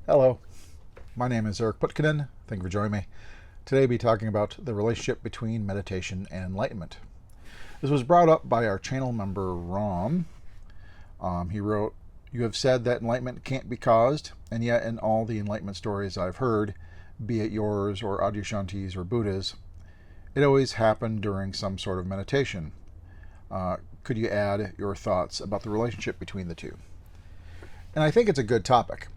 Hello, my name is Eric Putkonen. Thank you for joining me. Today I'll be talking about the relationship between meditation and enlightenment. This was brought up by our channel member Ram. He wrote, "You have said that enlightenment can't be caused, and yet in all the enlightenment stories I've heard, be it yours or Adyashanti's or Buddha's, it always happened during some sort of meditation. Could you add your thoughts about the relationship between the two?" And I think it's a good topic.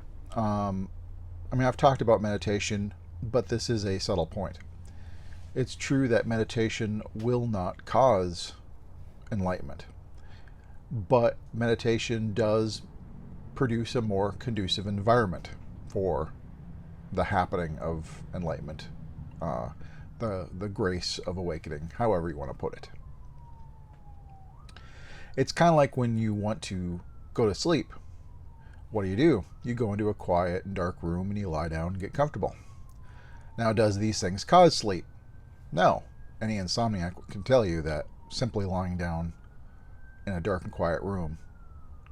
I've talked about meditation, but this is a subtle point. It's true that meditation will not cause enlightenment, but meditation does produce a more conducive environment for the happening of enlightenment, the grace of awakening, however you want to put it. It's kind of like when you want to go to sleep. What do? You go into a quiet and dark room and you lie down and get comfortable. Now, does these things cause sleep? No. Any insomniac can tell you that simply lying down in a dark and quiet room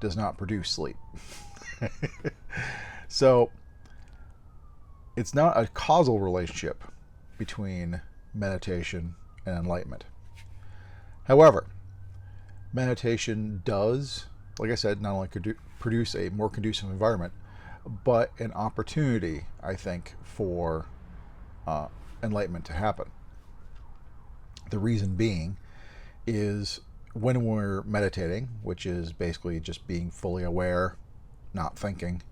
does not produce sleep. So, it's not a causal relationship between meditation and enlightenment. However, meditation does, like I said, not only produce a more conducive environment, but an opportunity, I think, for enlightenment to happen. The reason being is when we're meditating, which is basically just being fully aware, not thinking,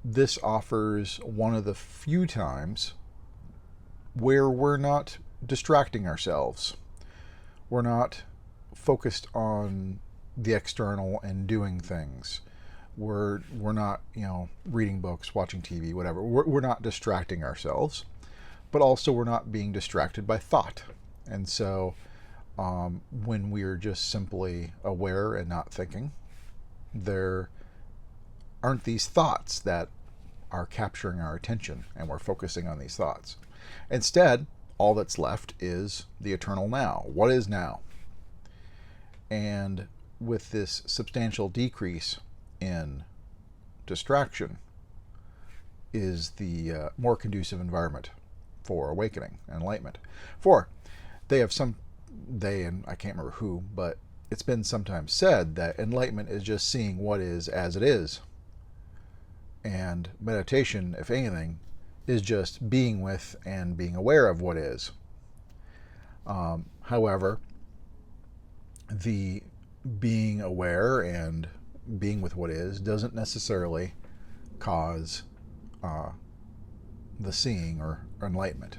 this offers one of the few times where we're not distracting ourselves. We're not focused on the external and doing things. We're not, reading books, watching TV, whatever. We're not distracting ourselves, but also we're not being distracted by thought. And so when we're just simply aware and not thinking, there aren't these thoughts that are capturing our attention, and we're focusing on these thoughts. Instead, all that's left is the eternal now. What is now? And with this substantial decrease in distraction is the more conducive environment for awakening and enlightenment. They, and I can't remember who, but it's been sometimes said that enlightenment is just seeing what is as it is. And meditation, if anything, is just being with and being aware of what is. However, the being aware and being with what is doesn't necessarily cause the seeing or enlightenment.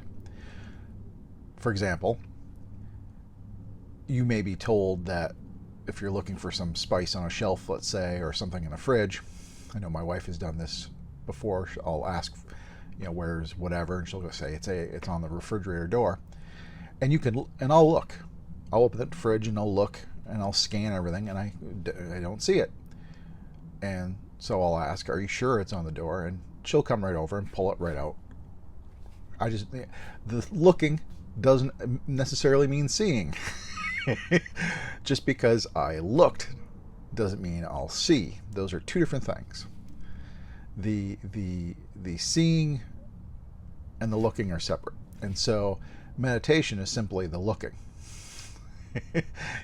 For example, you may be told that if you're looking for some spice on a shelf, let's say, or something in a fridge, I know my wife has done this before. I'll ask, where's whatever, and she'll go say it's on the refrigerator door, and I'll look. I'll open the fridge and I'll look and I'll scan everything, and I don't see it. And so I'll ask, "Are you sure it's on the door?" And she'll come right over and pull it right out. The looking doesn't necessarily mean seeing. Just because I looked doesn't mean I'll see. Those are two different things. The seeing and the looking are separate. And so meditation is simply the looking.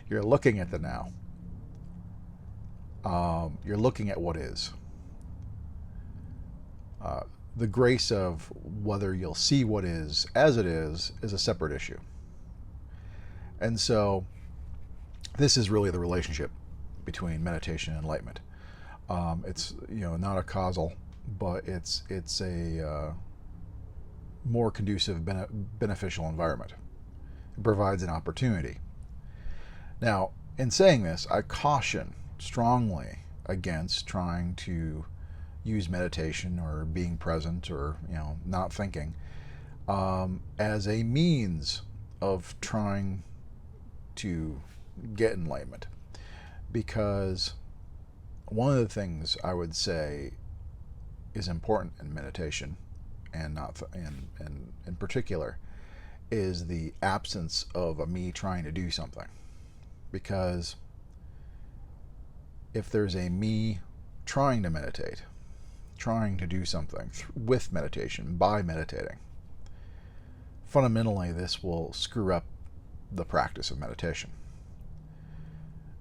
You're looking at the now. You're looking at what is. The grace of whether you'll see what is as it is a separate issue. And so this is really the relationship between meditation and enlightenment. It's not a causal, but it's a more conducive, beneficial environment. It provides an opportunity. Now, in saying this, I caution strongly against trying to use meditation or being present or not thinking as a means of trying to get enlightenment, because one of the things I would say is important in meditation, and not in particular, is the absence of a me trying to do something. Because if there's a me trying to meditate, trying to do something with meditation, by meditating, fundamentally this will screw up the practice of meditation.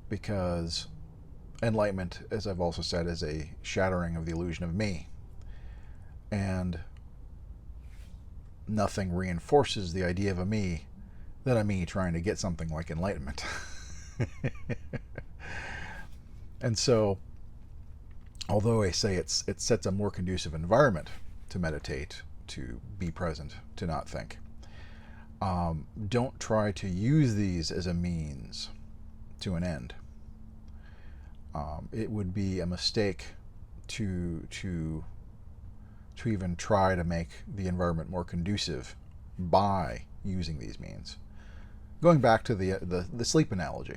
Because enlightenment, as I've also said, is a shattering of the illusion of me. And nothing reinforces the idea of a me than a me trying to get something like enlightenment. And so, although I say it sets a more conducive environment to meditate, to be present, to not think, don't try to use these as a means to an end. It would be a mistake to even try to make the environment more conducive by using these means. Going back to the sleep analogy,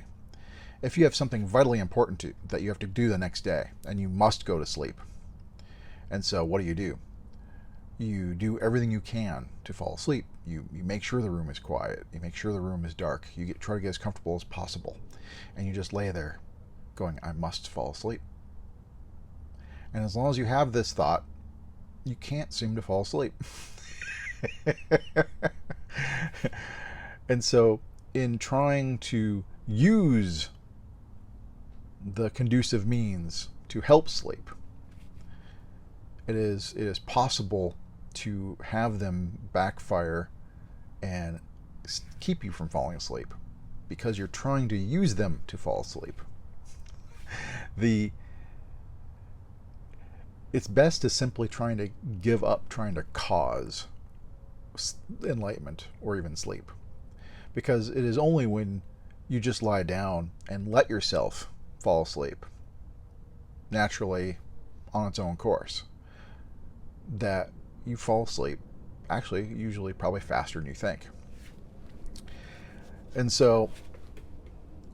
if you have something vitally important that you have to do the next day and you must go to sleep, and so what do? You do everything you can to fall asleep. You make sure the room is quiet. You make sure the room is dark. You try to get as comfortable as possible, and you just lay there going, I must fall asleep. And as long as you have this thought, you can't seem to fall asleep. And so in trying to use the conducive means to help sleep, it is possible to have them backfire and keep you from falling asleep because you're trying to use them to fall asleep. It's best to simply trying to give up trying to cause enlightenment or even sleep, because it is only when you just lie down and let yourself fall asleep naturally on its own course that you fall asleep, actually usually probably faster than you think. And so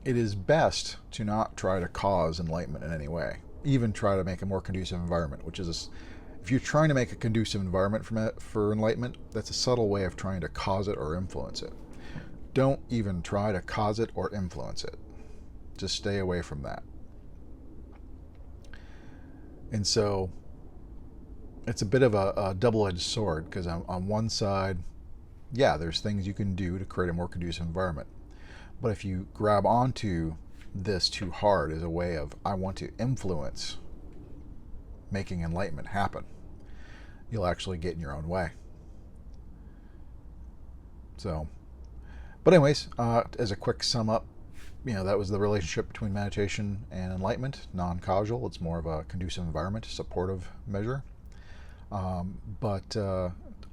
it is best to not try to cause enlightenment in any way, even try to make a more conducive environment, which is, if you're trying to make a conducive environment for enlightenment, that's a subtle way of trying to cause it or influence it. Don't even try to cause it or influence it. Just stay away from that. And so it's a bit of a double-edged sword, because on one side, yeah, there's things you can do to create a more conducive environment. But if you grab onto this too hard as a way of, I want to influence making enlightenment happen, you'll actually get in your own way. So, but anyways, as a quick sum up, that was the relationship between meditation and enlightenment, non-causal. It's more of a conducive environment, supportive measure. But I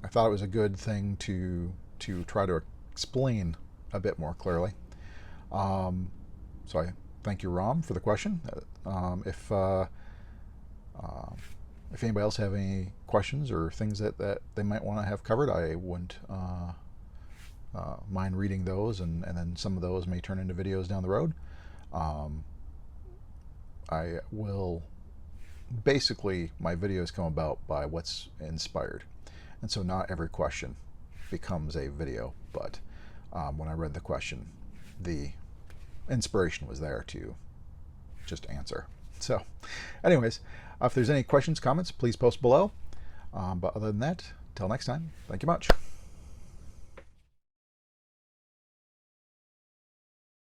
thought it was a good thing to try to explain a bit more clearly. So I thank you, Ram, for the question. If anybody else have any questions or things that they might want to have covered, I wouldn't mind reading those, and then some of those may turn into videos down the road. I will, basically, my videos come about by what's inspired, and so not every question becomes a video, but when I read the question, the inspiration was there to just answer. So anyways, if there's any questions, comments, please post below. But other than that, till next time, thank you much.